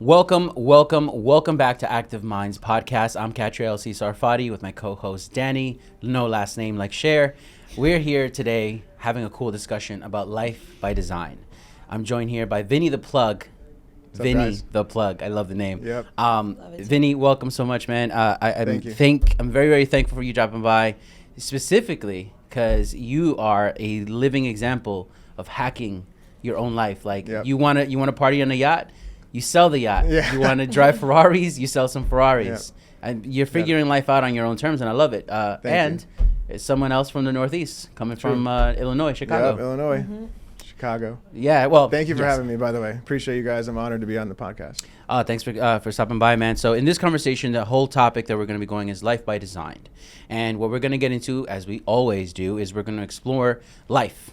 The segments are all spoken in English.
Welcome back to Active Minds Podcast. I'm Catriel C. Sarfati with my co-host Danny, no last name like Cher. We're here today having a cool discussion about life by design. I'm joined here by Vinny the Plug. Vinny the Plug. I love the name. Yep. Vinny, welcome so much, man. Thank you. I'm very, very thankful for you dropping by, specifically because you are a living example of hacking your own life. Like you want to party on a yacht. You sell the yacht. Yeah. You want to drive Ferraris, you sell some Ferraris. And you're figuring life out on your own terms, and I love it. And it's someone else from the Northeast, coming from Illinois, Chicago. Yep, Illinois. Chicago. Yeah, well. Thank you for having me, by the way. Appreciate you guys. I'm honored to be on the podcast. Thanks for stopping by, man. So in this conversation, the whole topic that we're going to be going is life by design. And what we're going to get into, as we always do, is we're going to explore life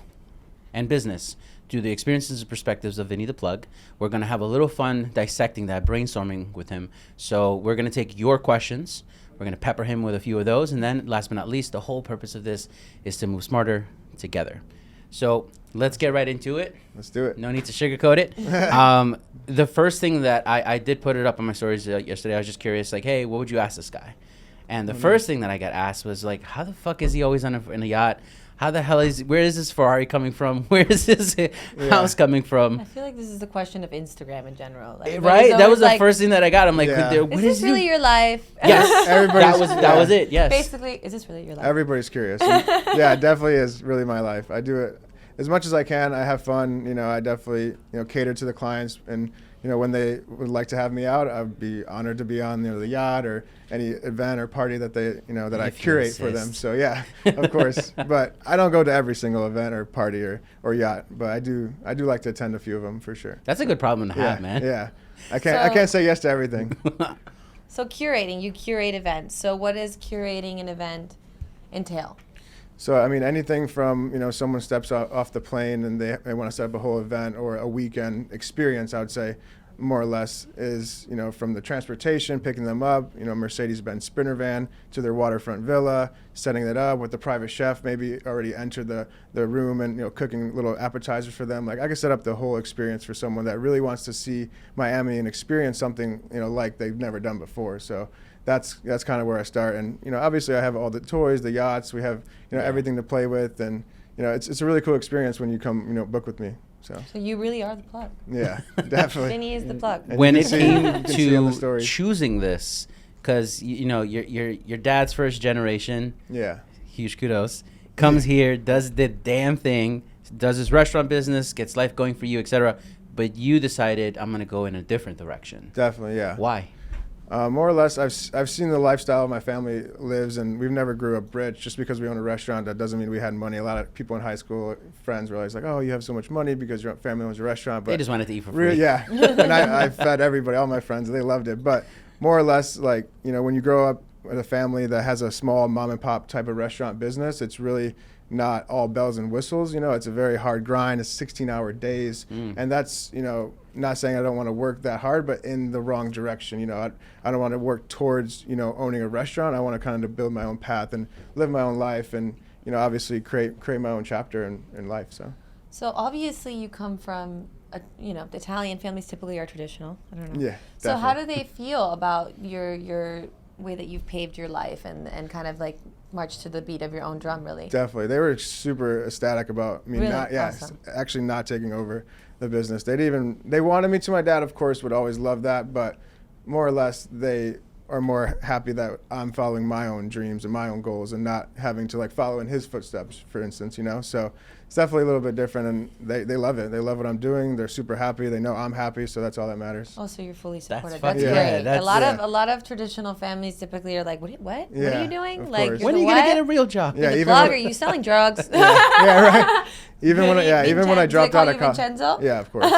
and business through the experiences and perspectives of Vinny the Plug. We're going to have a little fun dissecting that, brainstorming with him. So we're going to take your questions. We're going to pepper him with a few of those. And then last but not least, the whole purpose of this is to move smarter together. So let's get right into it. Let's do it. No need to sugarcoat it. The first thing that I did put it up on my stories yesterday, I was just curious, like, hey, what would you ask this guy? And the first thing that I got asked was, like, how the fuck is he always in a yacht? How the hell where is this Ferrari coming from? Where is this house coming from? I feel like this is the question of Instagram in general. Like, right? That was the first thing that I got. I'm like, is this really your life? Yes. That was it. Yes. Basically, is this really your life? Everybody's curious. Yeah, it definitely is really my life. I do it as much as I can. I have fun. You know, I definitely, cater to the clients, and when they would like to have me out, I'd be honored to be on the yacht or any event or party that they, that I curate for them. So yeah, of course. But I don't go to every single event or party or yacht. But I do like to attend a few of them for sure. That's a good problem to have, man. Yeah, I can't say yes to everything. So curating, you curate events. So what does curating an event entail? So, I mean, anything from, someone steps off the plane and they want to set up a whole event or a weekend experience, I would say, more or less, is, from the transportation, picking them up, Mercedes-Benz Sprinter van to their waterfront villa, setting it up with the private chef, maybe already entered the room and, cooking little appetizers for them. Like, I could set up the whole experience for someone that really wants to see Miami and experience something, like they've never done before. So that's kind of where I start. And, obviously I have all the toys, the yachts, we have, everything to play with. And, it's a really cool experience when you come, book with me. So you really are the plug. Yeah, definitely. Vinny is the plug. And when it came to choosing this, because, your dad's first generation, huge kudos, comes here, does the damn thing, does his restaurant business, gets life going for you, etc. But you decided, I'm going to go in a different direction. Definitely, yeah. Why? More or less, I've seen the lifestyle my family lives, and we've never grew up rich. Just because we own a restaurant, that doesn't mean we had money. A lot of people in high school, friends, were always like, "Oh, you have so much money because your family owns a restaurant." But they just wanted to eat for free. Yeah, and I fed everybody, all my friends, they loved it. But more or less, like, when you grow up with a family that has a small mom and pop type of restaurant business, it's really not all bells and whistles. It's a very hard grind. It's 16-hour days, and that's not saying I don't want to work that hard, but in the wrong direction. I don't want to work towards owning a restaurant. I want to kind of build my own path and live my own life, and obviously create my own chapter in life. So obviously you come from the Italian families typically are traditional. I don't know. Yeah. So definitely. how do they feel about your way that you've paved your life and kind of like march to the beat of your own drum, really? Definitely. They were super ecstatic about me actually not taking over the business. They wanted me to. My dad, of course, would always love that, but more or less they are more happy that I'm following my own dreams and my own goals and not having to follow in his footsteps, for instance, So it's definitely a little bit different, and they love it. They love what I'm doing. They're super happy. They know I'm happy, so that's all that matters. Oh, so you're fully supported. That's great. That's, a lot of traditional families typically are like, what? What are you doing? Of Like, course. When are you gonna get a real job? You're the plug, are you selling drugs? Yeah, right. Even when I dropped out of college. Vincenzo? Yeah, of course.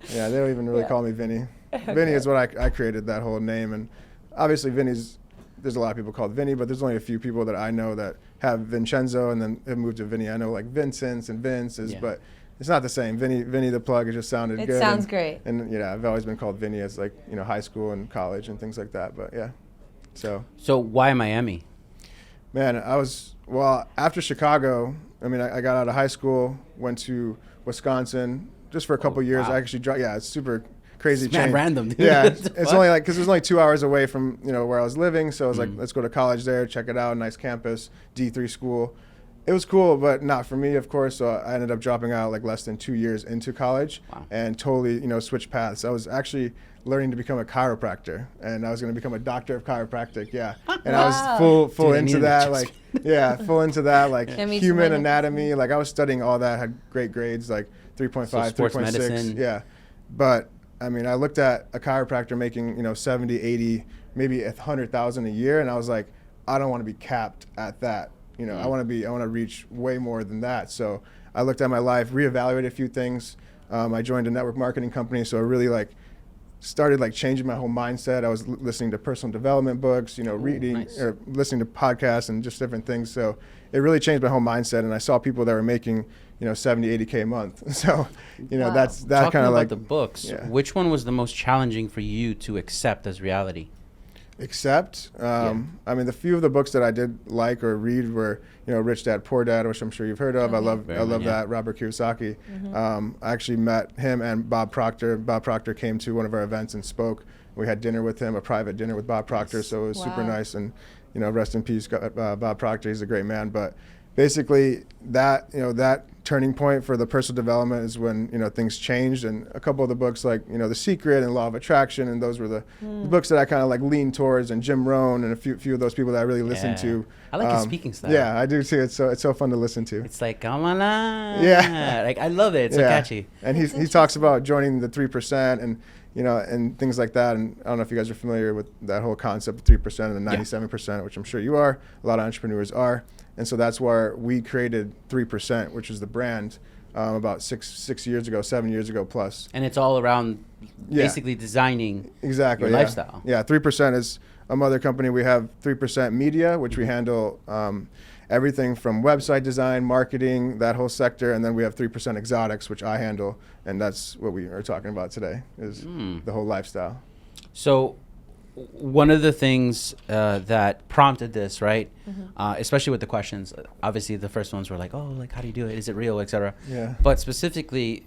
Yeah, they don't even really call me Vinny. Vinny is what I created, that whole name. And obviously there's a lot of people called Vinny, but there's only a few people that I know that have Vincenzo and then have moved to Vinny. I know like Vincent's and Vince's, but it's not the same. Vinny the Plug, it just sounded good. It sounds great. And I've always been called Vinny as high school and college and things like that. But yeah, So why Miami? Man, after Chicago, I got out of high school, went to Wisconsin just for a couple years. Wow. I actually it's super crazy It's mad change. random, dude. Yeah, What it's the fuck? only like, because it was only 2 hours away from, where I was living. So I was like, Mm. let's go to college there, check it out, nice campus, D3 school. It was cool, but not for me, of course. So I ended up dropping out like less than 2 years into college. Wow. And totally, switched paths. I was actually learning to become a chiropractor, and I was going to become a doctor of chiropractic. Yeah, and I Wow. was full Dude, I into needed that, to like, full into that, like Give me some human random- anatomy. Like I was studying all that, had great grades, like 3.5, So sports 3.6. medicine. Yeah, but I mean, I looked at a chiropractor making 70, 80, maybe 100,000 a year, and I was like, I don't want to be capped at that. I want to reach way more than that. So I looked at my life, reevaluated a few things. I joined a network marketing company, so I really started changing my whole mindset. I was listening to personal development books, reading nice. or listening to podcasts and just different things. So it really changed my whole mindset. And I saw people that were making 70, 80K a month. So Wow. that's that Talking kind of about the books, yeah. which one was the most challenging for you to accept as reality? Except, I mean, the few of the books that I did like or read were, Rich Dad Poor Dad, which I'm sure you've heard of. I love Very that, much, yeah. Robert Kiyosaki. I actually met him and Bob Proctor. Bob Proctor came to one of our events and spoke. We had dinner with him, a private dinner with Bob Proctor, so it was super Wow. nice. And, rest in peace, Bob Proctor. He's a great man. But basically, that turning point for the personal development is when things changed, and a couple of the books like The Secret and Law of Attraction, and those were the books that I kind of leaned towards, and Jim Rohn and a few of those people that I really listened to. I like his speaking style. Yeah, I do too. It's so fun to listen to. It's like, come on, Yeah. like I love it. It's so Yeah. catchy. And he talks about joining the 3% and and things like that. And I don't know if you guys are familiar with that whole concept of 3% and the 97%, which I'm sure you are. A lot of entrepreneurs are. And so that's why we created 3%, which is the brand, about 7 years ago plus. And it's all around Yeah. basically designing Exactly. your Yeah. lifestyle. Yeah, 3% is a mother company. We have 3% Media, which we handle everything from website design, marketing, that whole sector, and then we have 3% Exotics, which I handle, and that's what we are talking about today, is the whole lifestyle. So one of the things that prompted this, right, especially with the questions, obviously the first ones were like, oh, like, how do you do it? Is it real, et cetera? Yeah. But specifically,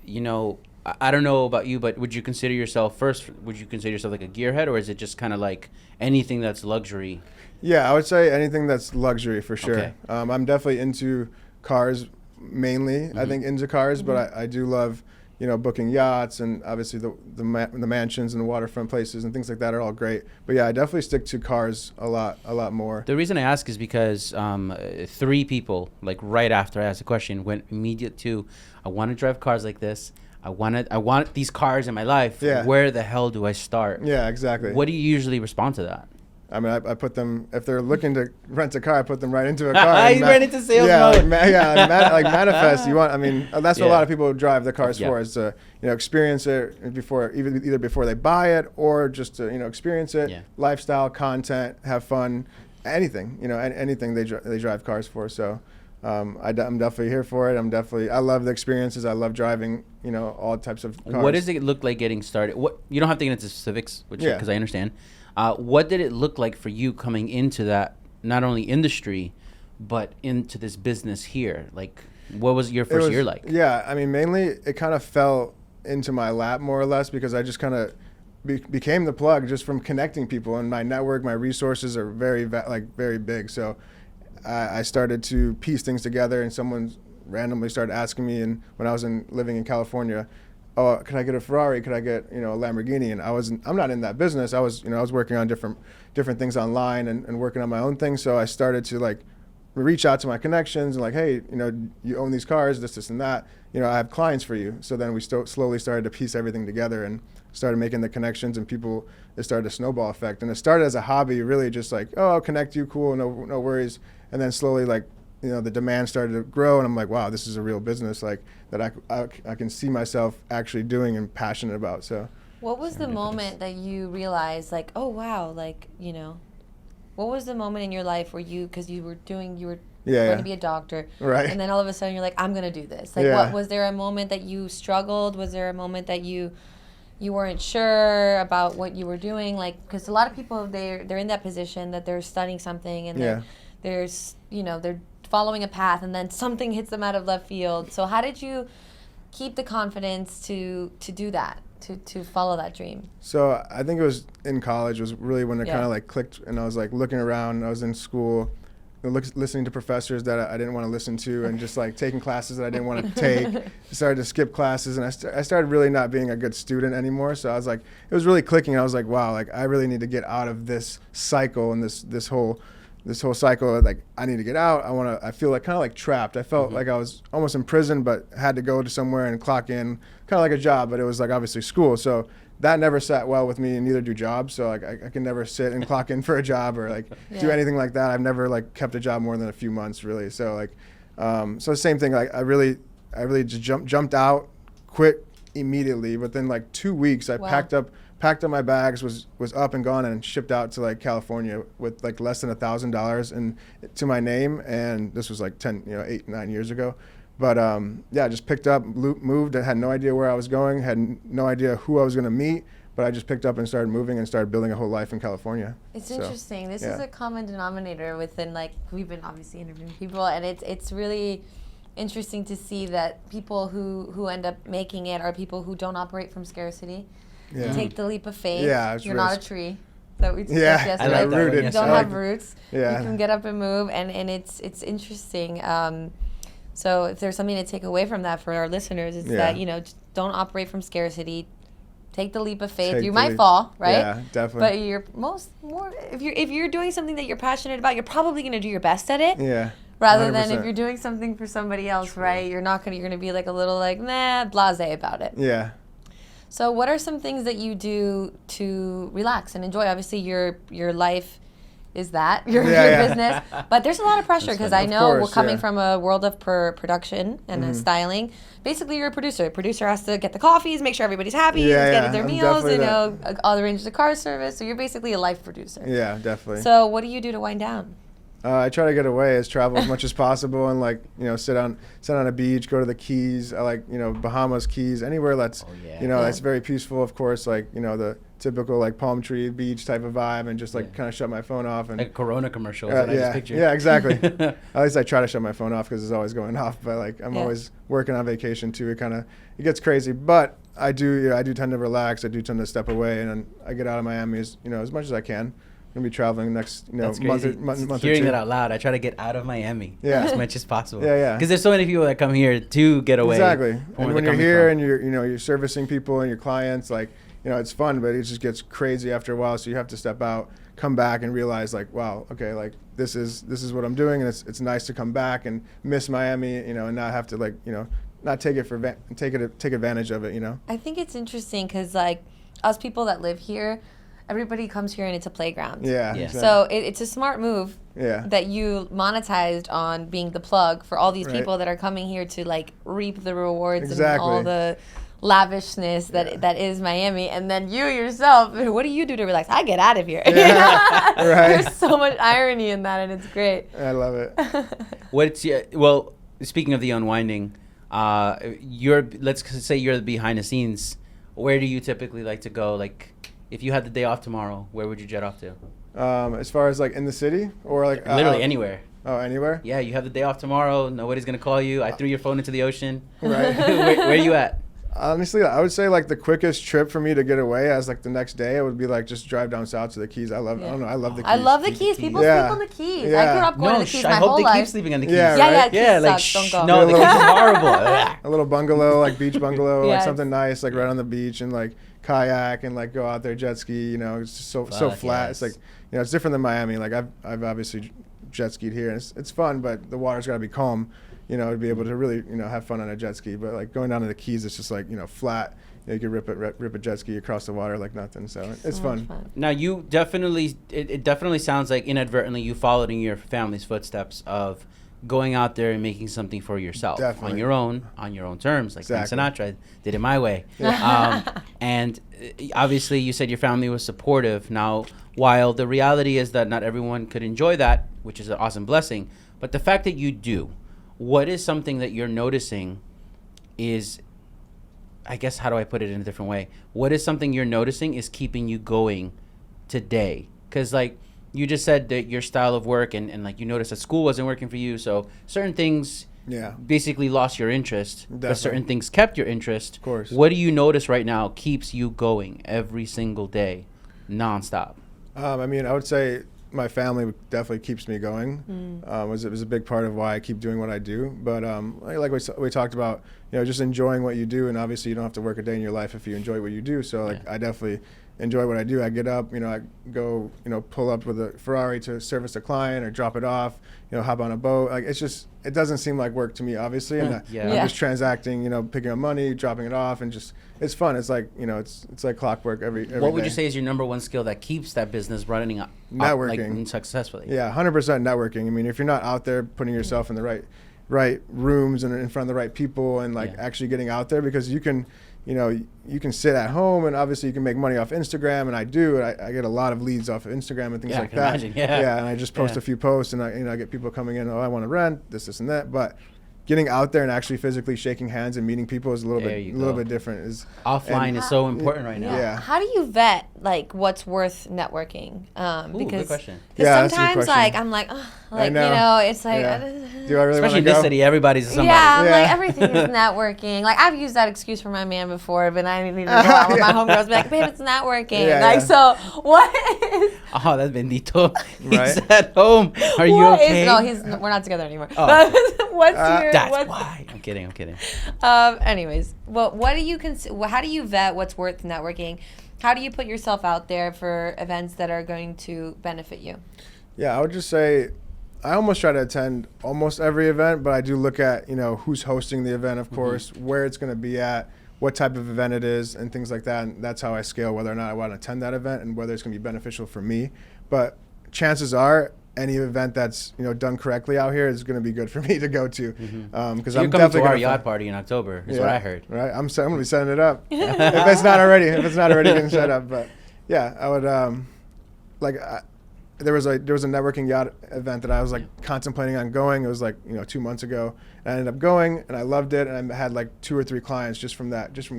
I don't know about you, but would you consider yourself like a gearhead, or is it just kind of like anything that's luxury? Yeah, I would say anything that's luxury for sure. Okay. I'm definitely into cars mainly. I think into cars, but I do love, booking yachts, and obviously the mansions and the waterfront places and things like that are all great. But yeah, I definitely stick to cars a lot more. The reason I ask is because 3 people, like right after I asked the question, went immediate to, I want to drive cars like this. I want these cars in my life. Yeah. Where the hell do I start? Yeah, exactly. What do you usually respond to that? I mean, I put them, if they're looking to rent a car, I put them right into a car. He's right into sales mode. Like manifest. That's what a Yeah. lot of people drive the cars Yeah. for, is to, experience it either before they buy it, or just to, experience it, Yeah. lifestyle, content, have fun, anything, anything they drive cars for. So I'm definitely here for it. I love the experiences. I love driving, all types of cars. What does it look like getting started? You don't have to get into specifics, Yeah. because I understand. What did it look like for you coming into that, not only industry, but into this business here? Like, what was your first year like? Yeah, I mean, mainly it kind of fell into my lap more or less, because I just kind of became the plug just from connecting people, and my network, my resources are very big. So I started to piece things together, and someone randomly started asking me, and when I was living in California, oh, could I get a Ferrari? Could I get, a Lamborghini? And I'm not in that business. I was working on different things online and working on my own thing. So I started to reach out to my connections and hey, you own these cars, this and that. I have clients for you. So then we slowly started to piece everything together and started making the connections, and it started a snowball effect. And it started as a hobby, really just oh, I'll connect you, cool, no worries. And then slowly the demand started to grow, and I'm like, wow, this is a real business that I can see myself actually doing and passionate about. So What was the moment that you realized, oh wow, what was the moment in your life where because you were going to be a doctor, Right. and then all of a sudden you're like, I'm gonna do this. Yeah. Was there a moment that you struggled? Was there a moment that you weren't sure about what you were doing? Because a lot of people, they're in that position that they're studying something, and they're following a path, and then something hits them out of left field. So how did you keep the confidence to do that? to follow that dream? So I think it was in college was really when it Yeah. kind of like clicked, and I was like looking around. I was in school, listening to professors that I didn't want to listen to, and just like taking classes that I didn't want to take. Started to skip classes, and I started really not being a good student anymore. So I was like, it was really clicking. I was like, wow, like I really need to get out of this cycle and this whole cycle. Like I need to get out. I feel like kind of like trapped. I felt like I was almost in prison, but had to go to somewhere and clock in, kind of like a job, but it was like obviously school. So that never sat well with me, and neither do jobs. So like I can never sit and clock in for a job or like do anything like that. I've never like kept a job more than a few months really. So like, so same thing. Like I really just jumped out, quit immediately. Within like 2 weeks, I packed up my bags, was up and gone, and shipped out to like California with like less than $1,000 and to my name. And this was like 8, 9 years ago. But I just picked up, moved. I had no idea where I was going, had no idea who I was going to meet, but I just picked up and started moving and started building a whole life in California. It's interesting. This is a common denominator within, like, we've been obviously interviewing people, and it's really interesting to see that people who end up making it are people who don't operate from scarcity. Yeah. Take the leap of faith. Yeah, You're not a tree. That we discussed yesterday. I like that rooted. You don't have roots. Yeah. You can get up and move, and it's interesting. So if there's something to take away from that for our listeners, it's that, just don't operate from scarcity. Take the leap of faith. You might fall, right? Yeah, definitely. But you're if you're doing something that you're passionate about, you're probably going to do your best at it. Yeah. Rather than 100%. if you're doing something for somebody else, right? You're going to be like a little like, nah, blasé about it. Yeah. So what are some things that you do to relax and enjoy? Obviously, your life is that, your business. But there's a lot of pressure because I know we're coming from a world of production and styling. Basically, you're a producer. A producer has to get the coffees, make sure everybody's happy, get their meals, arrange the car service. So you're basically a life producer. Yeah, definitely. So what do you do to wind down? I try to get away, travel as much as possible, and like sit on a beach, go to the Keys. I like Bahamas, Keys, anywhere that's that's very peaceful. Of course, like the typical like palm tree beach type of vibe, and just like kind of shut my phone off and like a Corona commercial. Is what I just pictured. Yeah, exactly. At least I try to shut my phone off because it's always going off. But like I'm always working on vacation too. It gets crazy, but I do tend to relax. I do tend to step away, and then I get out of Miami as much as I can. Gonna be traveling next month or Hearing two. it out loud, I try to get out of Miami as much as possible. Yeah. Because there's so many people that come here to get away. Exactly. And when you're here from. and you're servicing people and your clients, like it's fun, but it just gets crazy after a while. So you have to step out, come back, and realize like, wow, okay, like this is what I'm doing, and it's nice to come back and miss Miami, and not have to like not take advantage of it. I think it's interesting because like us people that live here, everybody comes here and it's a playground. Yeah. Exactly. So it's a smart move that you monetized on being the plug for all these people that are coming here to like reap the rewards and all the lavishness that is Miami. And then you yourself, what do you do to relax? I get out of here. Right. There's so much irony in that, and it's great. I love it. Well, speaking of the unwinding, let's say you're the behind the scenes. Where do you typically like to go? Like, if you had the day off tomorrow, where would you jet off to? As far as like in the city or like literally anywhere. Oh, anywhere? Yeah, you have the day off tomorrow. Nobody's gonna call you. I threw your phone into the ocean. Right. where are you at? Honestly, I would say like the quickest trip for me to get away as like the next day, it would be like just drive down south to the Keys. I love the Keys. I love the Keys. People sleep on the Keys. Yeah. I grew up going to the Keys my whole life. I hope they keep sleeping on the Keys. Yeah, right? Keys sucks. Don't go. No, the Keys is horrible. A little bungalow, like beach bungalow, like something nice, like right on the beach, and like kayak and like go out there jet ski. It's just so flat. Yes. It's like it's different than Miami. Like I've obviously jet skied here, and it's fun, but the water's got to be calm. To be able to really have fun on a jet ski. But like going down to the Keys, it's just like flat. You can rip a jet ski across the water like nothing. So it's fun. Now you definitely, it definitely sounds like inadvertently you followed in your family's footsteps of going out there and making something for yourself on your own terms, like Frank Sinatra did it my way. And obviously you said your family was supportive. Now, while the reality is that not everyone could enjoy that, which is an awesome blessing, but the fact that you do, what is something that you're noticing is, I guess, how do I put it in a different way? What is something you're noticing is keeping you going today? Because like you just said that your style of work and like you noticed that school wasn't working for you, so certain things basically lost your interest, but Definitely. certain things kept your interest. Of course. What do you notice right now keeps you going every single day, nonstop? I mean, I would say my family definitely keeps me going. It was a big part of why I keep doing what I do. But like we talked about, just enjoying what you do, and obviously you don't have to work a day in your life if you enjoy what you do. So like I definitely enjoy what I do. I get up, I go, pull up with a Ferrari to service a client or drop it off, hop on a boat. Like it doesn't seem like work to me, obviously. And I'm just transacting, picking up money, dropping it off, and just it's fun. It's like it's like clockwork every What would day. you say is your number one skill that keeps that business running up, Networking. like, successfully? Yeah, 100% networking. I mean, if you're not out there putting yourself in the right rooms and in front of the right people and actually getting out there, because you can sit at home and obviously you can make money off Instagram, and I do. I get a lot of leads off of Instagram and things like that. Imagine, and I just post a few posts, and I get people coming in. Oh, I want to rent this and that, but getting out there and actually physically shaking hands and meeting people is a little bit different. Offline is so important right now. Yeah. How do you vet like what's worth networking? Good question. Because That's a good sometimes question. I'm like, I know. it's like. Do I really Especially in want to this go? city, everybody's somebody. Yeah, I'm like, everything is networking. Like, I've used that excuse for my man before, but I need to go out with my homegirls, be like, babe, it's networking. So what is... Oh, that's bendito. Right. He's at home. Are you okay? We're not together anymore. Oh. What's why. I'm kidding. anyways, well, what do you how do you vet what's worth networking? How do you put yourself out there for events that are going to benefit you? Yeah, I would just say I almost try to attend almost every event, but I do look at, who's hosting the event, of course, where it's going to be at, what type of event it is, and things like that. And that's how I scale whether or not I want to attend that event and whether it's going to be beneficial for me. But chances are any event that's, done correctly out here is going to be good for me to go to. Because So you're I'm coming definitely to our gonna yacht party in October, is what I heard. Right, I'm going to be setting it up. if it's not already getting set up. But yeah, I would there was a networking yacht event that I was contemplating on going. It was 2 months ago. And I ended up going, and I loved it, and I had 2 or 3 clients just from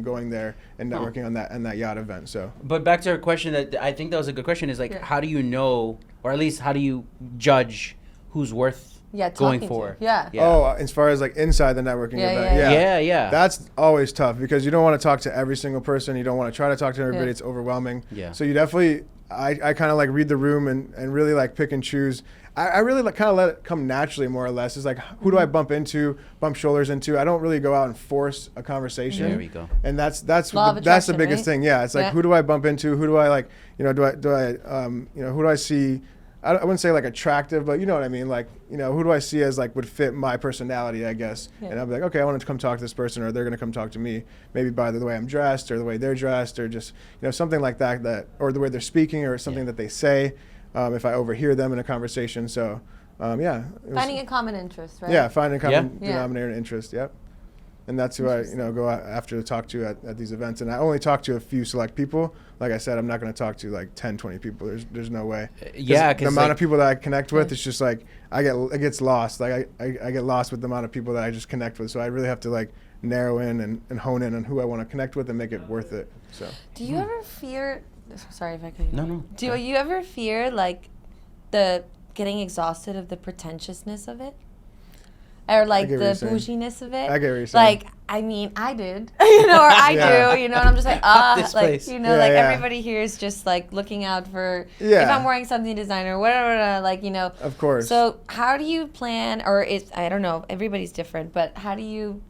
going there and networking on that yacht event. So, but back to our question, that I think that was a good question, is how do you know, or at least how do you judge who's worth going for? Oh, as far as inside the networking event. Yeah. That's always tough because you don't want to talk to every single person. You don't want to try to talk to everybody. It's overwhelming. Yeah. So you definitely, I kind of read the room and really pick and choose. I really kind of let it come naturally, more or less. It's who do I bump shoulders into? I don't really go out and force a conversation. There we go. And that's the biggest thing. Yeah. It's who do I bump into? Who do I who do I see? I wouldn't say attractive, but you know what I mean? Who do I see as would fit my personality, I guess? Yeah. And I'll be okay, I want to come talk to this person, or they're going to come talk to me, maybe by the way I'm dressed or the way they're dressed, or just, something like that, or the way they're speaking, or something that they say, if I overhear them in a conversation. So, finding a common interest, right? Yeah, finding a common denominator and interest, yep. And that's who I, go after to talk to at these events. And I only talk to a few select people. Like I said, I'm not going to talk to 10, 20 people. There's no way. Yeah, the amount of people that I connect with, it's just it gets lost. I get lost with the amount of people that I just connect with. So I really have to narrow in and hone in on who I want to connect with and make it worth it. So. Do you ever fear? Sorry if I could. No. Do you ever fear the getting exhausted of the pretentiousness of it? Or the bouginess of it. I get what you're saying. I mean, I did, or I do, and I'm just this place. Everybody here is just looking out for if I'm wearing something designer, whatever, Of course. So how do you plan, or I don't know, everybody's different, but how do you,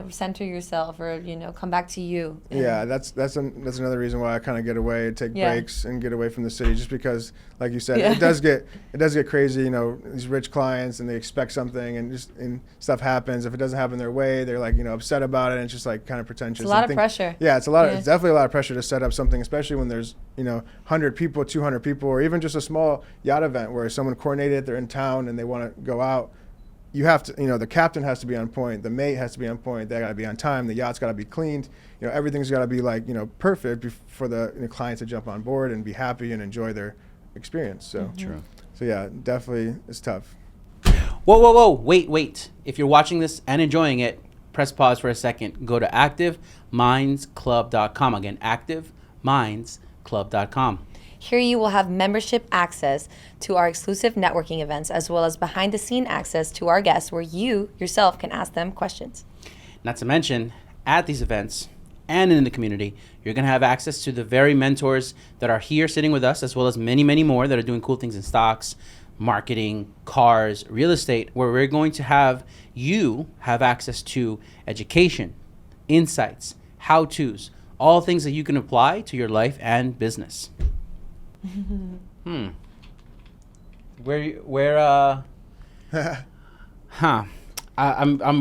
center yourself or, come back to you? Yeah, that's another reason why I kind of get away, take breaks and get away from the city, just because, like you said, it does get crazy, these rich clients, and they expect something, and stuff happens. If it doesn't happen their way, they're upset about it, and it's just kind of pretentious. It's a lot of pressure. Yeah, it's definitely a lot of pressure to set up something, especially when there's 100 people, 200 people, or even just a small yacht event where someone coordinated, they're in town and they want to go out. You have to, the captain has to be on point, the mate has to be on point, they got to be on time, the yacht's got to be cleaned, everything's got to be perfect for the client to jump on board and be happy and enjoy their experience. So True. So yeah, definitely it's tough. Whoa, wait. If you're watching this and enjoying it, press pause for a second. Go to activemindsclub.com. Again, activeminds, club.com. Here you will have membership access to our exclusive networking events, as well as behind-the-scene access to our guests where you yourself can ask them questions. Not to mention, at these events and in the community, you're going to have access to the very mentors that are here sitting with us, as well as many, many more that are doing cool things in stocks, marketing, cars, real estate, where we're going to have you have access to education, insights, how-tos, all things that you can apply to your life and business. I'm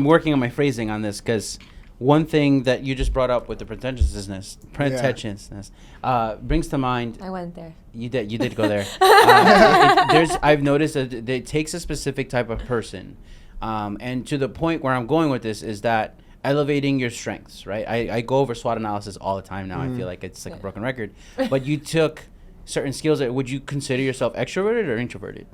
working on my phrasing on this, because one thing that you just brought up with the pretentiousness brings to mind. I went there. You did go there. I've noticed that it takes a specific type of person, and to the point where I'm going with this is that elevating your strengths, right? I go over SWOT analysis all the time now. I feel like it's like a broken record. But you took certain skills. Would you consider yourself extroverted or introverted?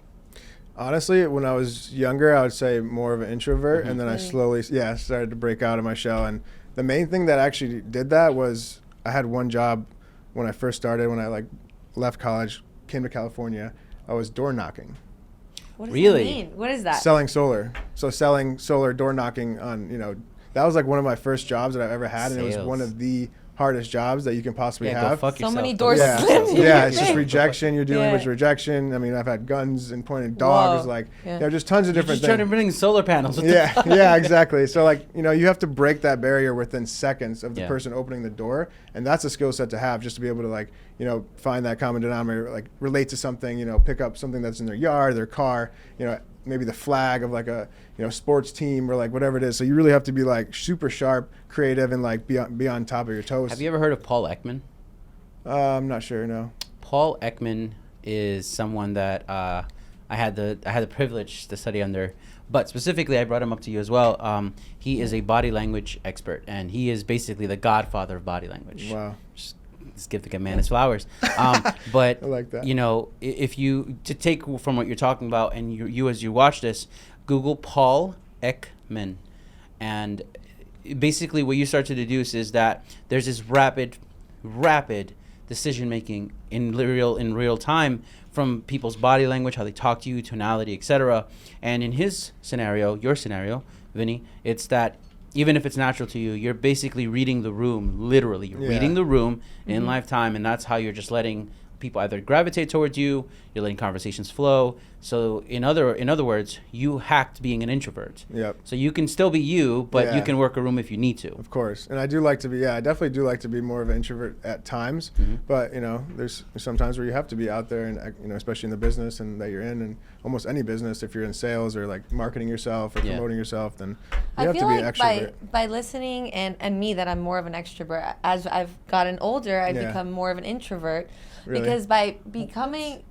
Honestly, when I was younger, I would say more of an introvert, and then I slowly, started to break out of my shell. And the main thing that actually did that was I had one job when I first started, when I left college, came to California. I was door knocking. What does Really? that mean? What is that? Selling solar. So selling solar, door knocking on, that was like one of my first jobs that I've ever had, and it was one of the hardest jobs that you can possibly have. Go fuck yourself. So many doors Yeah, slammed. it's just rejection. You're dealing with rejection. I mean, I've had guns and pointed dogs, just tons of You're different just trying things. to bring solar panels. Yeah, exactly. So you have to break that barrier within seconds of the person opening the door, and that's a skill set to have, just to be able to find that common denominator, relate to something, pick up something that's in their yard, their car, maybe the flag of a sports team or whatever it is. So you really have to be super sharp, creative, and be on top of your toes. Have you ever heard of Paul Ekman? I'm not sure. No. Paul Ekman is someone that I had the privilege to study under, but specifically I brought him up to you as well. He is a body language expert, and he is basically the godfather of body language. Wow. Just give the man his flowers. But I like that. if you to take from what you're talking about, and you as you watch this, Google Paul Ekman, and basically what you start to deduce is that there's this rapid decision making in real time from people's body language, how they talk to you, tonality, etc. And in his scenario, your scenario, Vinny, it's that even if it's natural to you, you're basically reading the room, literally. You're reading the room in lifetime, and that's how you're just letting people either gravitate towards you, you're letting conversations flow. So in other words, you hacked being an introvert. Yep. So you can still be you, but you can work a room if you need to. Of course. And I do like to be, I definitely do like to be more of an introvert at times. But, there's some times where you have to be out there, and, especially in the business and that you're in, and almost any business, if you're in sales or marketing yourself or promoting yourself, then you have to be an extrovert. By listening and me, that I'm more of an extrovert. As I've gotten older, I've become more of an introvert. Really? Because by becoming,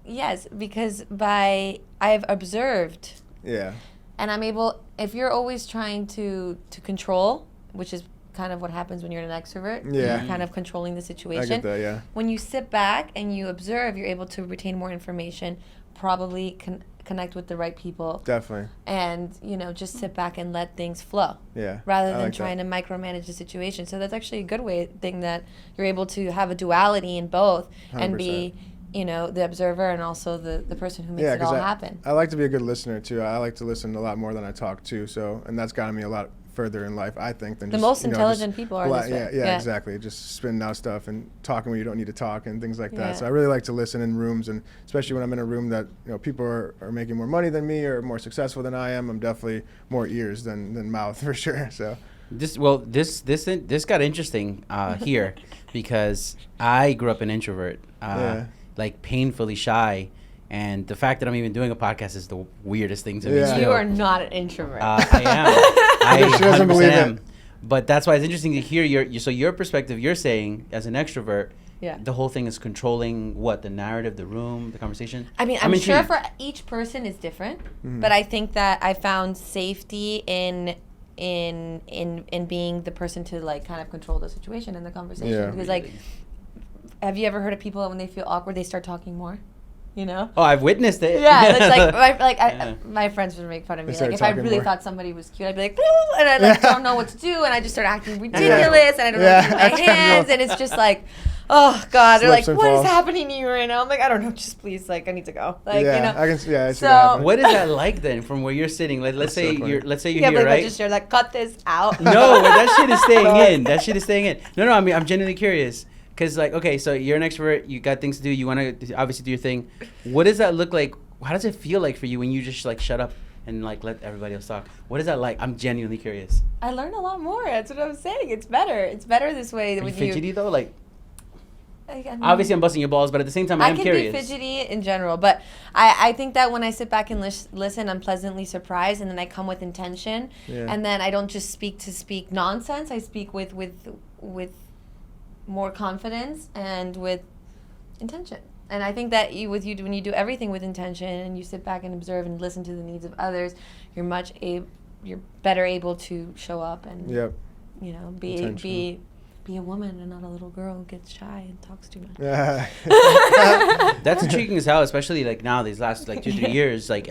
I've observed. Yeah. And I'm able, if you're always trying to control, which is kind of what happens when you're an extrovert. Yeah. You're kind of controlling the situation. I get that, yeah. When you sit back and you observe, you're able to retain more information, probably connect with the right people. Definitely. And, just sit back and let things flow. Yeah. Rather than trying to micromanage the situation. So that's actually a good thing that you're able to have a duality in both 100%. And be, the observer and also the person who makes it all happen. I like to be a good listener too. I like to listen a lot more than I talk too. So, and that's gotten me a lot further in life, I think, than the most intelligent people are this way. Yeah, exactly. Just spinning out stuff and talking when you don't need to talk and things like that. So I really like to listen in rooms, and especially when I'm in a room that people are making more money than me or more successful than I am. I'm definitely more ears than mouth for sure. So this got interesting here because I grew up an introvert, painfully shy. And the fact that I'm even doing a podcast is the weirdest thing to me. Yeah. You are not an introvert. I am. She doesn't believe it. But that's why it's interesting to hear your perspective. You're saying as an extrovert, the whole thing is controlling the narrative, the room, the conversation. I mean, I'm sure for each person is different, but I think that I found safety in being the person to kind of control the situation and the conversation. Because have you ever heard of people when they feel awkward, they start talking more? you know? Oh, I've witnessed it. Yeah, it's like my friends would make fun of me. They Like if start I talking really more. thought somebody was cute, I'd be like, "Boo," and I like don't know what to do, and I just start acting ridiculous, and I don't know what to do with my hands, and it's just like, oh God, they're like, Slips and what is falls. happening to you right now? I'm like, I don't know, just please, like I need to go, like yeah, you know. I can see. Yeah, I see So- that happen. What is that like then, from where you're sitting? Like, let's say so funny. you're Yeah, here, but right? just share like cut this out. No, but that shit is staying in. That shit is staying in. No, I mean, I'm genuinely curious. Because, like, okay, so you're an extrovert. You got things to do. You want to obviously do your thing. What does that look like? How does it feel like for you when you just, like, shut up and, like, let everybody else talk? What is that like? I'm genuinely curious. I learned a lot more. That's what I was saying. It's better. It's better this way Are you with fidgety, though? Like, I mean, obviously I'm busting your balls, but at the same time, I am can curious. be fidgety in general, but I think that when I sit back and listen, I'm pleasantly surprised, and then I come with intention, Yeah. and then I don't just speak to speak nonsense. I speak with more confidence and with intention. And I think that when you do everything with intention and you sit back and observe and listen to the needs of others, you're better able to show up and Yep. you know Intentional. be a woman and not a little girl who gets shy and talks too much. Yeah. That's intriguing as hell, especially like now these last like 2-3 years. Like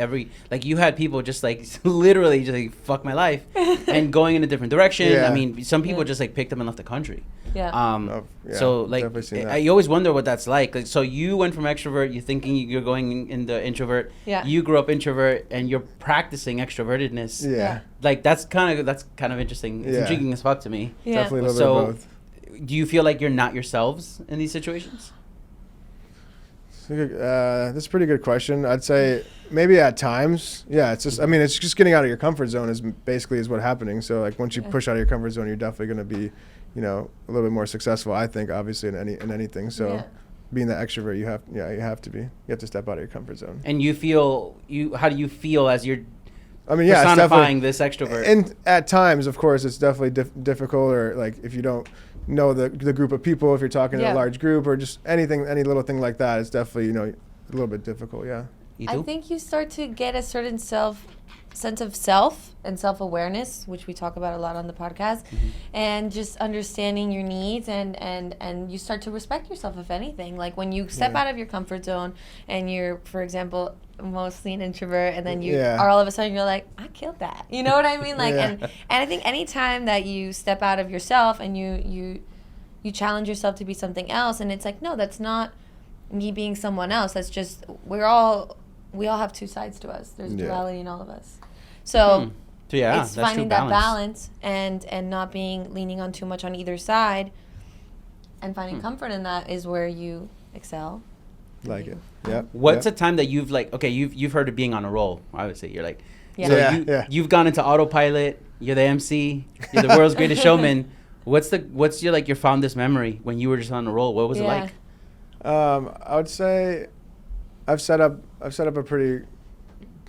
you had people just like literally just like fuck my life and going in a different direction. Yeah. I mean, some people Yeah. just like picked them and left the country. Yeah. Oh, yeah, So like definitely seen that. you always wonder what that's like. So you went from extrovert, you thinking you're going in the introvert. Yeah. You grew up introvert and you're practicing extrovertedness. Yeah. Like that's kind of interesting. It's Yeah. intriguing as fuck to me. Yeah. Definitely a little So- bit of both. Do you feel like you're not yourselves in these situations? That's a pretty good question. I'd say maybe at times. Yeah, it's just. I mean, it's just getting out of your comfort zone is basically is what's happening. So like once you Yeah. push out of your comfort zone, you're definitely going to be, you know, a little bit more successful. I think obviously in anything. So Yeah. being the extrovert, you have to be. You have to step out of your comfort zone. And how do you feel as you're I mean, yeah, it's personifying definitely. this extrovert? And at times, of course, it's definitely difficult, or like if you don't know the group of people, if you're talking to Yeah. a large group, or just any little thing like that, it's definitely, you know, a little bit difficult. Yeah. You I do? think you start to get a certain sense of self and self-awareness, which we talk about a lot on the podcast, and just understanding your needs, and you start to respect yourself, if anything. Like when you step Yeah. out of your comfort zone and you're, for example, mostly an introvert, and then you Yeah. are all of a sudden you're like, I killed that. You know what I mean? Like, Yeah. and I think anytime that you step out of yourself and you challenge yourself to be something else, and it's like, no, that's not me being someone else. That's just we all have two sides to us. There's Yeah. duality in all of us. So So yeah, it's that's finding true that balance and not leaning on too much on either side, and finding comfort in that is where you excel. Like it. Yeah. What's yeah. a time that you've like you've heard of being on a roll? I would say you're like Yeah. so Yeah. you've gone into autopilot. You're the MC. You're the world's greatest showman. What's your fondest memory when you were just on a roll? What was it Yeah. like? I would say I've set up a pretty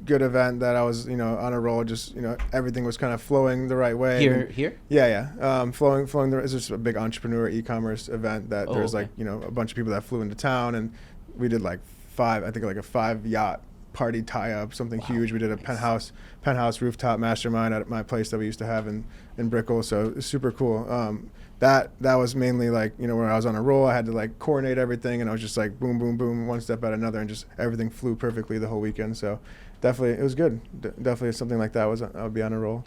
good event that I was, you know, on a roll. Just, you know, everything was kind of flowing the right way. Here? Yeah. Flowing. It's just a big entrepreneur e-commerce event that there's okay. like, you know, a bunch of people that flew into town, and we did like a 5 yacht party tie-up, something huge. We did a penthouse rooftop mastermind at my place that we used to have in Brickell. So it's super cool. That was mainly like, you know, where I was on a roll. I had to like coordinate everything, and I was just like boom, boom, boom, one step at another, and just everything flew perfectly the whole weekend. So definitely, it was good. Definitely something like that I would be on a roll.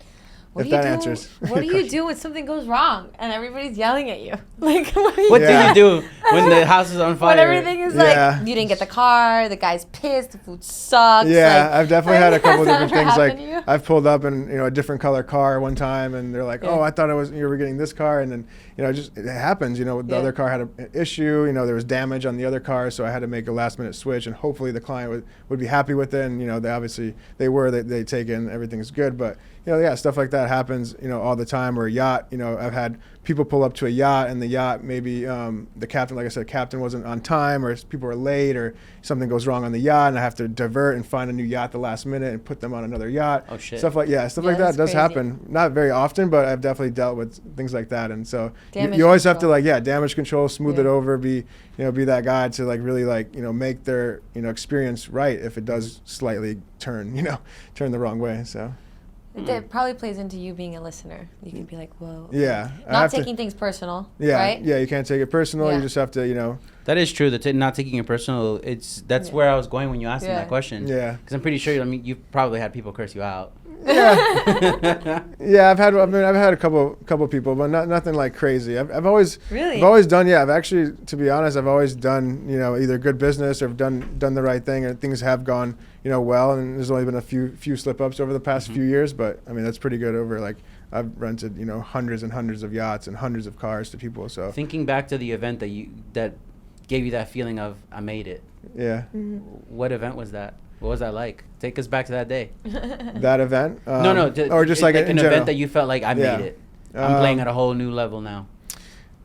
What If do you that do? answers What do your you question. do when something goes wrong and everybody's yelling at you? Like What Yeah. do you do when the house is on fire? when everything is Yeah. like you didn't get the car, the guy's pissed, the food sucks. Yeah, like, I've definitely had a couple has that different ever things. Like happened to you? I've pulled up in, you know, a different color car one time, and they're like, Yeah. "Oh, I thought you were getting this car," and then, you know, it happens. You know, the Yeah. other car had an issue. You know, there was damage on the other car, so I had to make a last minute switch, and hopefully the client would be happy with it. And you know, they take in everything's good, but you know, yeah, stuff like that happens, you know, all the time. Or a yacht, you know, I've had people pull up to a yacht, and the yacht maybe the captain, like I said, captain wasn't on time, or people were late, or something goes wrong on the yacht, and I have to divert and find a new yacht the last minute and put them on another yacht. Oh, shit. Stuff like Yeah, that that's does crazy. happen. Not very often, but I've definitely dealt with things like that. And so Damage you always have to control. damage control, smooth it Yeah. over, be that guy to like really like, you know, make their, you know, experience right if it does slightly turn the wrong way. So It probably plays into you being a listener. You can be like, whoa. Yeah. I Not have taking things personal, Yeah. right? Yeah, you can't take it personal. Yeah. You just have to, you know. That is true. Not taking it personal. That's where I was going when you asked him that question. Yeah. Because I'm pretty sure. I mean, you've probably had people curse you out. Yeah. Yeah, I've had a couple people, but nothing like crazy. I've always done. Yeah, I've actually, to be honest, I've always done, you know, either good business or done the right thing, and things have gone, you know, well. And there's only been a few slip ups over the past few years, but I mean that's pretty good. Over like I've rented, you know, hundreds and hundreds of yachts and hundreds of cars to people. So thinking back to the event that gave you that feeling of I made it. Yeah. What event was that? What was that like? Take us back to that day. That event? Or just like an general. event that you felt like I made it. I'm playing at a whole new level now.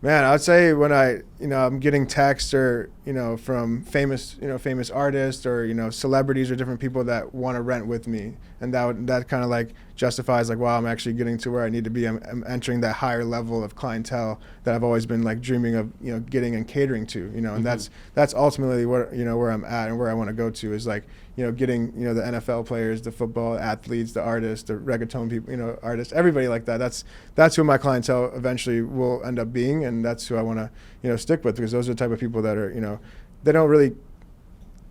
Man, I would say when I'm getting texts or, you know, from famous artists or, you know, celebrities or different people that want to rent with me. And that kind of like justifies like, wow, I'm actually getting to where I need to be. I'm entering that higher level of clientele that I've always been like dreaming of, you know, getting and catering to, you know, and that's ultimately what, you know, where I'm at and where I want to go to is like, you know, getting, you know, the NFL players, the football athletes, the artists, the reggaeton people, you know, artists, everybody like that. That's who my clientele eventually will end up being, and that's who I want to, you know, stick with, because those are the type of people that are, you know, they don't really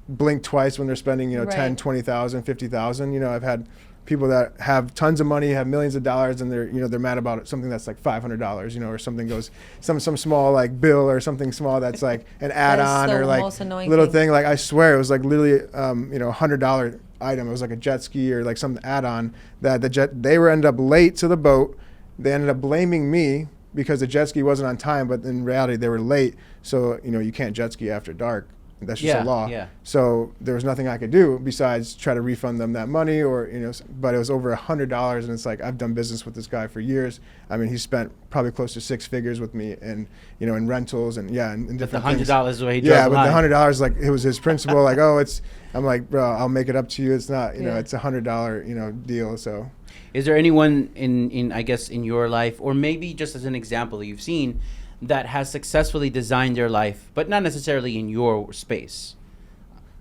blink twice when they're spending, you know, 10, 20,000, 50,000. You know, I've had people that have tons of money, have millions of dollars, and they're mad about something that's like $500, you know, or something goes some small like bill or something small that's like an add-on or like little thing. Like I swear it was like literally you know, $100 item. It was like a jet ski or like some add-on that they were ended up late to the boat. They ended up blaming me because the jet ski wasn't on time, but in reality they were late. So, you know, you can't jet ski after dark. That's just a law. Yeah. So there was nothing I could do besides try to refund them that money, or, you know, but it was over $100, and it's like, I've done business with this guy for years. I mean, he spent probably close to 6 figures with me, and, you know, in rentals and and different things. The $100 is what he drove. Yeah, but the $100, like, it was his principle. Like, I'm like, bro, I'll make it up to you. It's not, you know, it's $100, you know, deal. So, is there anyone in I guess in your life, or maybe just as an example that you've seen, that has successfully designed their life, but not necessarily in your space?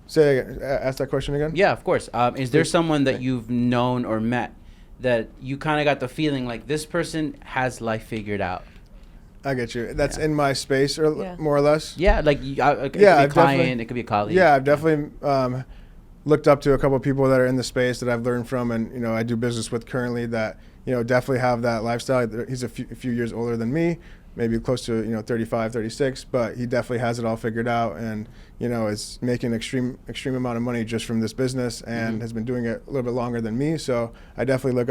Ask that question again. Yeah, of course. Is there someone that you've known or met that you kind of got the feeling like this person has life figured out? I get you. That's in my space, or more or less. Yeah, like it could be a client, it could be a colleague. Yeah, I've definitely looked up to a couple of people that are in the space that I've learned from, and, you know, I do business with currently that, you know, definitely have that lifestyle. He's a few years older than me, maybe close to, you know, 35, 36, but he definitely has it all figured out, and, you know, is making extreme amount of money just from this business, and has been doing it a little bit longer than me. So I definitely look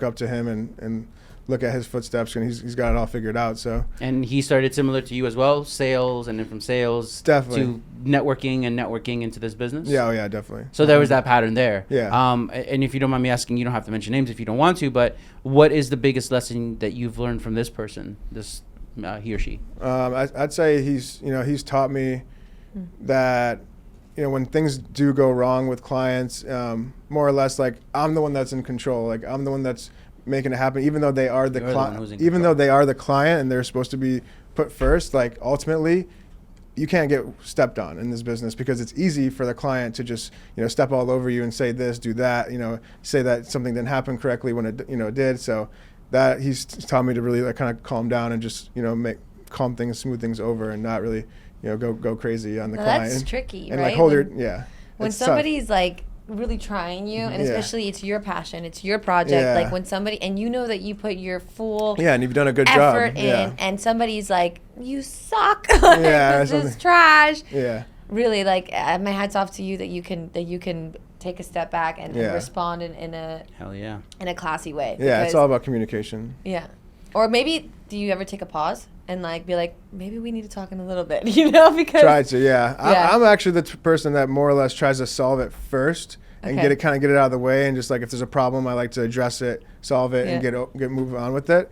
up to him and look at his footsteps, and he's got it all figured out. So, and he started similar to you as well, sales, and then from sales to networking into this business. Yeah, yeah, definitely. So there was that pattern there. Yeah. And if you don't mind me asking, you don't have to mention names if you don't want to, but what is the biggest lesson that you've learned from this person, he or she? I'd say he's taught me that, you know, when things do go wrong with clients, more or less, like, I'm the one that's in control. Like, I'm the one that's making it happen, even though they are the client. Even though they are the client and they're supposed to be put first, like, ultimately, you can't get stepped on in this business, because it's easy for the client to just, you know, step all over you and say this, do that, you know, say that something didn't happen correctly when it, you know, did. So that he's taught me to really, like, kind of calm down and just, you know, calm things, smooth things over, and not really, you know, go crazy on the client. That's tricky, and right? Like, hold your when somebody's tough. Like really trying you, and especially it's your passion, it's your project. Like when somebody, and you know that you put your full and you've done a good effort job in, and somebody's like, you suck, like, this is trash. Really, like, my hat's off to you that you can take a step back and respond in a classy way. Yeah, it's all about communication. Yeah. Or maybe, do you ever take a pause and, like, be like, maybe we need to talk in a little bit, you know? Because try to, I'm actually the person that more or less tries to solve it first and get it out of the way, and just, like, if there's a problem, I like to address it, solve it, and get move on with it.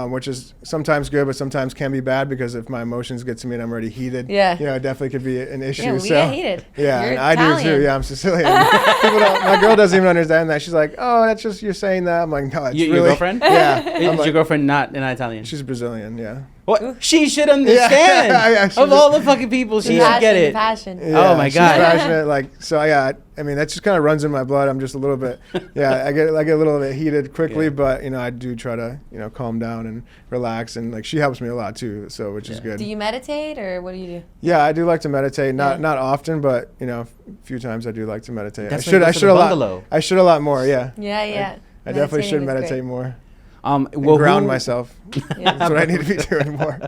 Which is sometimes good, but sometimes can be bad, because if my emotions get to me and I'm already heated, you know, it definitely could be an issue. Yeah, we get heated. Yeah, You're and Italian. I do too. Yeah, I'm Sicilian. My girl doesn't even understand that. She's like, "Oh, that's just you're saying that." I'm like, "No, it's really." Your girlfriend? Yeah. Is your girlfriend not an Italian? She's Brazilian. Yeah. What? She should understand. Yeah, of all the fucking people, she should get it. Passion. Yeah, Oh my she's God. passionate, like, so yeah. I mean, that just kind of runs in my blood. I'm just a little bit, I get a little bit heated quickly, Yeah. but I do try to calm down and relax, and like she helps me a lot too, so which is good. Do you meditate or what do you do? Yeah, I do like to meditate. Not often, but a few times I do like to meditate. I should a lot. I should a lot more. Yeah. Yeah. I definitely should Meditating is meditate great. more. Well, Ground myself. That's what I need to be doing more.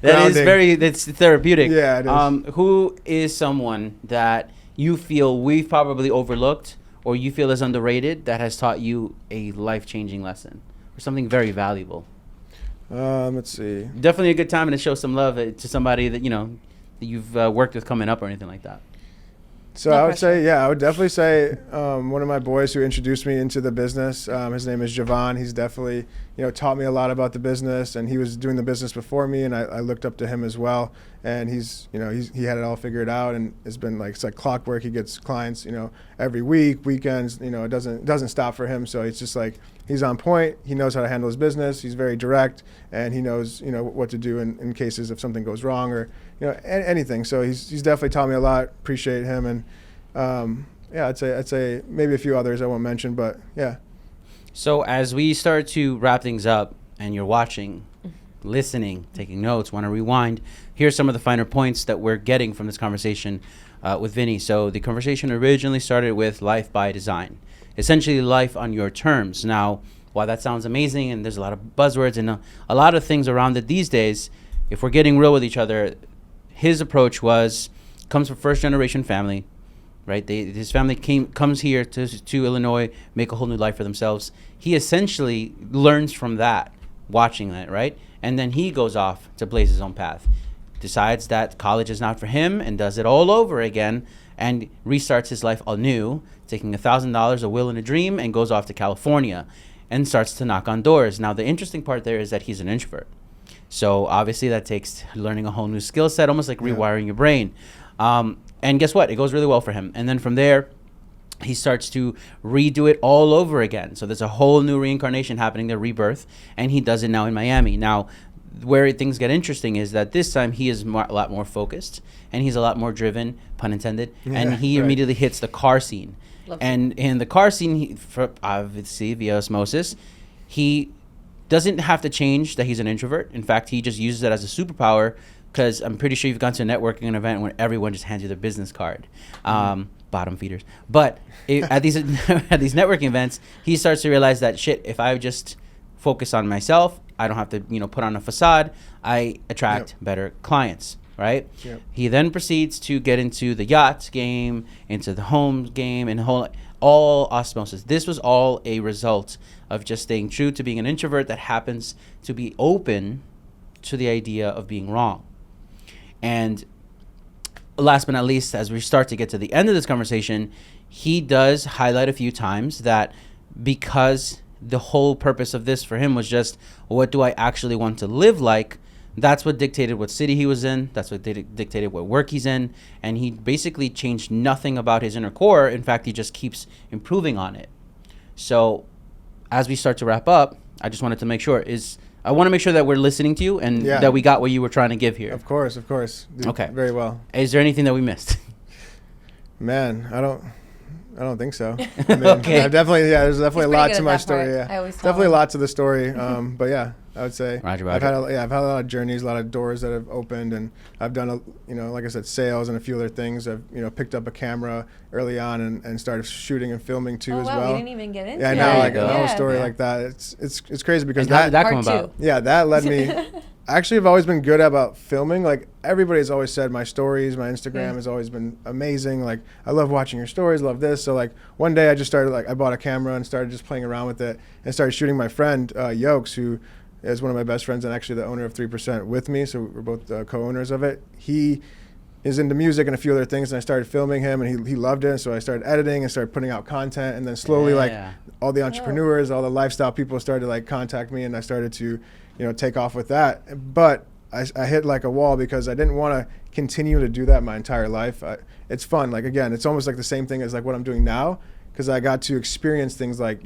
That's therapeutic. Yeah, it is. Who is someone that you feel we've probably overlooked or you feel is underrated that has taught you a life-changing lesson or something very valuable? Let's see. Definitely a good time to show some love to somebody that that you've worked with coming up or anything like that. So No I would pressure. say, I would definitely say one of my boys who introduced me into the business, his name is Javon. He's definitely, taught me a lot about the business, and he was doing the business before me, and I looked up to him as well. And he had it all figured out, and it's been it's like clockwork. He gets clients, every week, weekends, it doesn't stop for him. So it's just like, he's on point. He knows how to handle his business. He's very direct, and he knows, what to do in cases if something goes wrong or, anything. So he's definitely taught me a lot. Appreciate him. And I'd say maybe a few others I won't mention, but yeah. So as we start to wrap things up and you're watching, listening, taking notes, want to rewind, here's some of the finer points that we're getting from this conversation with Vinny. So the conversation originally started with life by design, essentially life on your terms. Now, while that sounds amazing and there's a lot of buzzwords and a lot of things around it these days, if we're getting real with each other, his approach comes from first generation family, right? His family comes here to Illinois, make a whole new life for themselves. He essentially learns from that, watching that, right? And then he goes off to blaze his own path, decides that college is not for him and does it all over again and restarts his life anew, taking $1,000, a will and a dream, and goes off to California and starts to knock on doors. Now, the interesting part there is that he's an introvert. So obviously that takes learning a whole new skill set, almost like rewiring your brain. And guess what? It goes really well for him. And then from there, he starts to redo it all over again. So there's a whole new reincarnation happening, the rebirth, and he does it now in Miami. Now, where things get interesting is that this time he is a lot more focused, and he's a lot more driven, pun intended, and he immediately hits the car scene. And in the car scene, obviously via osmosis, he doesn't have to change that he's an introvert. In fact, he just uses it as a superpower, because I'm pretty sure you've gone to a networking event where everyone just hands you their business card. Bottom feeders. But at these networking events, he starts to realize that, shit, if I just focus on myself, I don't have to put on a facade, I attract better clients, right? Yep. He then proceeds to get into the yacht game, into the home game, and all osmosis. This was all a result of just staying true to being an introvert that happens to be open to the idea of being wrong. And last but not least, as we start to get to the end of this conversation, he does highlight a few times that because the whole purpose of this for him was just, what do I actually want to live like? That's what dictated what city he was in. That's what dictated what work he's in. And he basically changed nothing about his inner core. In fact, he just keeps improving on it. So as we start to wrap up, I just wanted to make sure I want to make sure that we're listening to you and that we got what you were trying to give here. Of course. Did okay. Very well. Is there anything that we missed? Man, I don't think so. I mean, there's definitely a lot to my story. Yeah, definitely a lot to the story. But yeah, I would say Roger. I've had a lot of journeys, a lot of doors that have opened, and I've done like I said, sales and a few other things. I've picked up a camera early on and started shooting and filming too as well. We didn't even get into it. Yeah, I know, a whole story like that. It's crazy because how did that come about? Yeah, that led me. Actually, I've always been good about filming. Like, everybody's always said my stories, my Instagram has always been amazing. Like, I love watching your stories, love this. So, like, one day I just started, I bought a camera and started just playing around with it and started shooting my friend, Yokes, who is one of my best friends and actually the owner of 3% with me. So we're both co-owners of it. He is into music and a few other things, and I started filming him, and he loved it. So I started editing and started putting out content, and then slowly, all the entrepreneurs, all the lifestyle people started to contact me, and I started to take off with that. But I hit a wall because I didn't want to continue to do that my entire life. It's fun. Again, it's almost like the same thing as what I'm doing now, because I got to experience things like,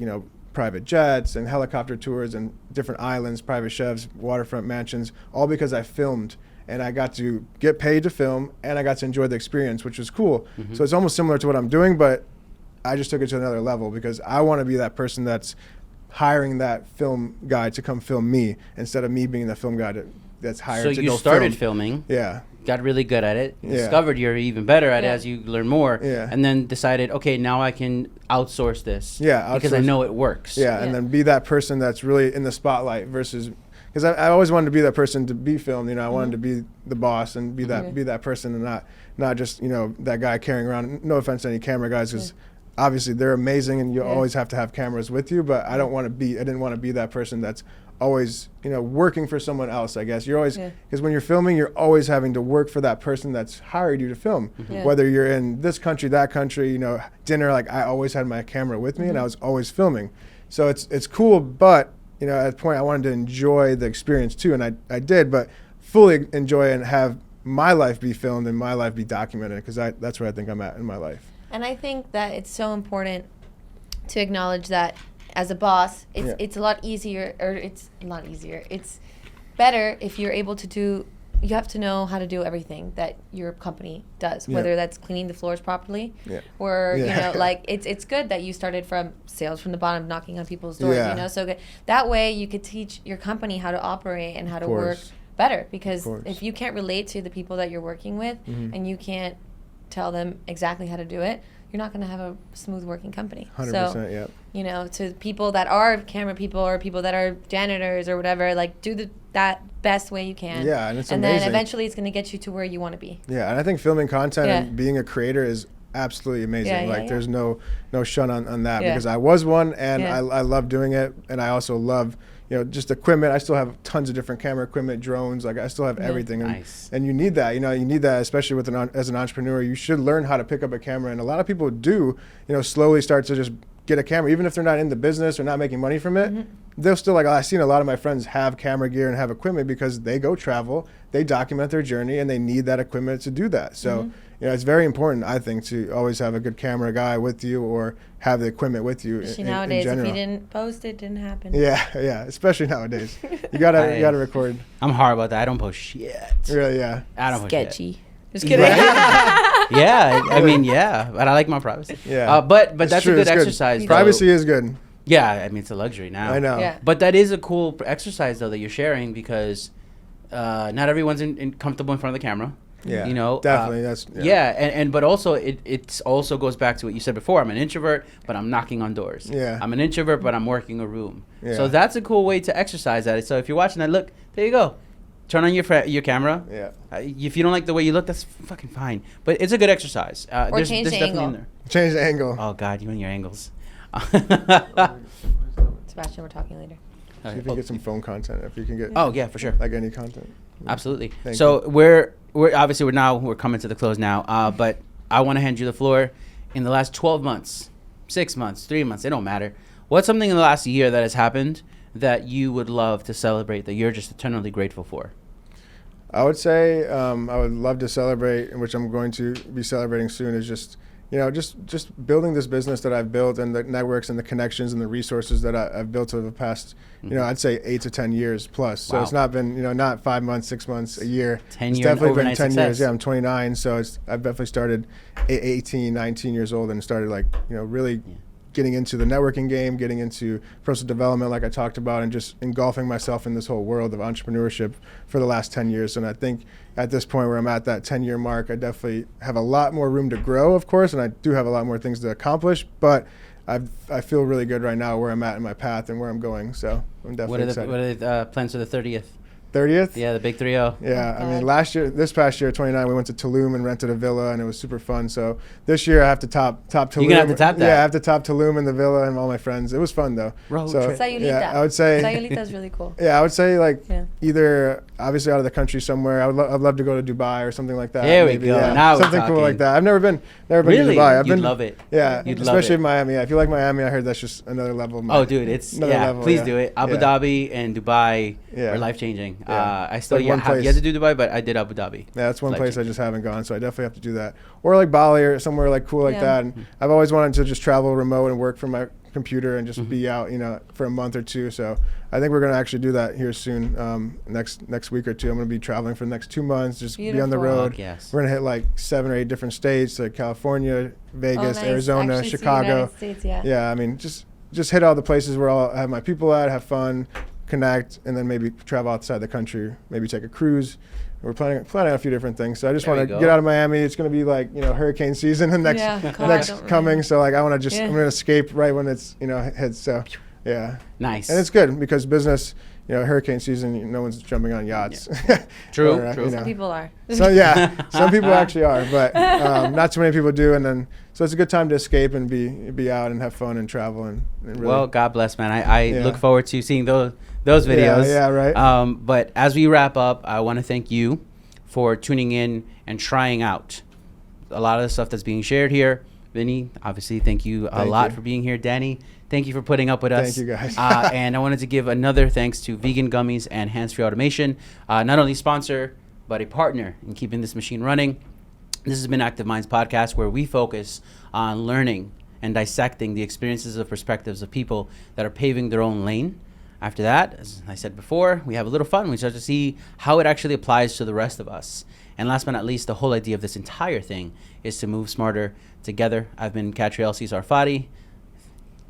private jets and helicopter tours and different islands, private chefs, waterfront mansions, all because I filmed. And I got to get paid to film, and I got to enjoy the experience, which was cool. So it's almost similar to what I'm doing, but I just took it to another level because I want to be that person that's hiring that film guy to come film me instead of me being the film guy that's hired to go film. So you started filming. Yeah. Got really good at it. Yeah. Discovered you're even better at it as you learn more. Yeah. And then decided, okay, now I can outsource this. Yeah. Because I know it works. Yeah. And then be that person that's really in the spotlight versus, because I always wanted to be that person to be filmed. You know, I wanted to be the boss and be that person and not just, you know, that guy carrying around. No offense to any camera guys, because obviously they're amazing and you always have to have cameras with you. But I didn't want to be that person that's always, you know, working for someone else. I guess you're always, because when you're filming, you're always having to work for that person that's hired you to film. Whether you're in this country, that country, you know, dinner. Like I always had my camera with me and I was always filming. So it's cool, but you know, at the point I wanted to enjoy the experience too, and I did, but fully enjoy and have my life be filmed and my life be documented, because that's where I think I'm at in my life. And I think that it's so important to acknowledge that as a boss, it's a lot easier, or it's not easier. It's better if you're able to do. You have to know how to do everything that your company does, whether that's cleaning the floors properly, or you know, like it's good that you started from sales from the bottom, knocking on people's doors. You know, so that way you could teach your company how to operate and how to work better. Because if you can't relate to the people that you're working with and you can't tell them exactly how to do it, you're not going to have a smooth working company. 100%, so, you know, to people that are camera people or people that are janitors or whatever, like do that best way you can. Yeah, and it's amazing. Then eventually it's going to get you to where you want to be. Yeah, and I think filming content and being a creator is absolutely amazing. There's no shun on that because I was one and I love doing it, and I also love, you know, just equipment. I still have tons of different camera equipment, drones. Like I still have everything, and you need that. You know, you need that, especially with as an entrepreneur. You should learn how to pick up a camera, and a lot of people do. You know, slowly start to just get a camera, even if they're not in the business or not making money from it. They'll still, like, I've seen a lot of my friends have camera gear and have equipment because they go travel, they document their journey, and they need that equipment to do that. So, you know, it's very important, I think, to always have a good camera guy with you or have the equipment with you. Especially nowadays, if you didn't post, it didn't happen. Yeah, especially nowadays. You gotta record. I'm horrible at that. I don't post shit. Really, yeah. I don't post shit. Sketchy. Just kidding. Yeah, I mean, but I like my privacy. Yeah, but that's a good exercise. Privacy is good. Yeah, I mean, it's a luxury now. I know. Yeah. But that is a cool exercise, though, that you're sharing, because not everyone's comfortable in front of the camera. Yeah, you know, definitely. And but also it also goes back to what you said before. I'm an introvert, but I'm knocking on doors. Yeah, I'm an introvert, but I'm working a room. Yeah. So that's a cool way to exercise that. So if you're watching that, look, there you go. Turn on your camera. Yeah. If you don't like the way you look, that's fucking fine. But it's a good exercise. Or change the angle. In there. Change the angle. Oh God, you and your angles. Sebastian, we're talking later. See if you can get some phone content. If you can get. Oh yeah, for sure. Like any content. Absolutely. Thank so you. we're obviously we're coming to the close now. But I want to hand you the floor. In the last 12 months, 6 months, 3 months, it don't matter. What's something in the last year that has happened that you would love to celebrate, that you're just eternally grateful for? I would say I would love to celebrate, which I'm going to be celebrating soon, is just, you know, just building this business that I've built, and the networks and the connections and the resources that I've built over the past, you know, I'd say 8 to 10 years plus. So it's not been, you know, not 5 months, 6 months, a year. 10 it's years, definitely been 10 success. years. Yeah, I'm 29, so I've definitely started 18, 19 years old and started, like, you know, really getting into the networking game, getting into personal development like I talked about, and just engulfing myself in this whole world of entrepreneurship for the last 10 years. And I think at this point where I'm at that 10-year mark, I definitely have a lot more room to grow, of course, and I do have a lot more things to accomplish, but I feel really good right now where I'm at in my path and where I'm going. So I'm definitely excited. What are the plans for the 30th? 30th? Yeah, the big 3-0. Yeah, I mean, this past year, 29, we went to Tulum and rented a villa, and it was super fun. So this year, I have to top Tulum. You're gonna have to top that. Yeah, I have to top Tulum and the villa and all my friends. It was fun though. Road so trip. Sayulita. Yeah, I would say Sayulita is really cool. Yeah, I would say either obviously out of the country somewhere. I'd love to go to Dubai or something like that. There we go. Yeah, now something cool like that. I've never been really? to Dubai. You'd love it. Yeah, You'd especially love it. Miami. I feel like Miami. I heard that's just another level. Oh, dude, it's level, please do it. Abu Dhabi and Dubai are life changing. I still have yet to do Dubai, but I did Abu Dhabi. Yeah, that's one place I just haven't gone, so I definitely have to do that. Or like Bali or somewhere like cool like that. And I've always wanted to just travel remote and work from computer and just be out, for a month or two. So I think we're going to actually do that here soon. Next week or two, I'm going to be traveling for the next 2 months, just be on the road. Yes. We're going to hit like 7 or 8 different states, like California, Vegas, nice. Arizona, Actually see Chicago. United States, yeah. Yeah, I mean, just hit all the places where I have my people at, have fun, connect, and then maybe travel outside the country, maybe take a cruise. We're planning a few different things. So I just want to get out of Miami. It's going to be like, hurricane season the next coming. So like I want to I'm going to escape right when it's, hits. So yeah. Nice. And it's good because business, hurricane season, no one's jumping on yachts. Yeah. True. Or, Some people are. So some people actually are, but not too many people do. And then, so it's a good time to escape and be out and have fun and travel and really. Well, God bless, man. I look forward to seeing those videos. Yeah, right. But as we wrap up, I want to thank you for tuning in and trying out a lot of the stuff that's being shared here. Vinny, obviously, thank you a lot for being here. Danny, thank you for putting up with us. Thank you, guys. And I wanted to give another thanks to Vegan Gummies and Hands-Free Automation, not only sponsor, but a partner in keeping this machine running. This has been Active Minds Podcast, where we focus on learning and dissecting the experiences and perspectives of people that are paving their own lane. After that, as I said before, we have a little fun. We start to see how it actually applies to the rest of us. And last but not least, the whole idea of this entire thing is to move smarter together. I've been Catriel Cesar Fadi,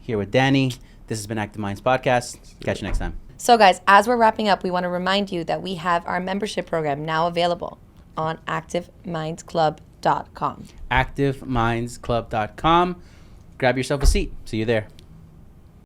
here with Danny. This has been Active Minds Podcast. Catch you next time. So guys, as we're wrapping up, we want to remind you that we have our membership program now available on ActiveMindsClub.com. ActiveMindsClub.com. Grab yourself a seat. See you there.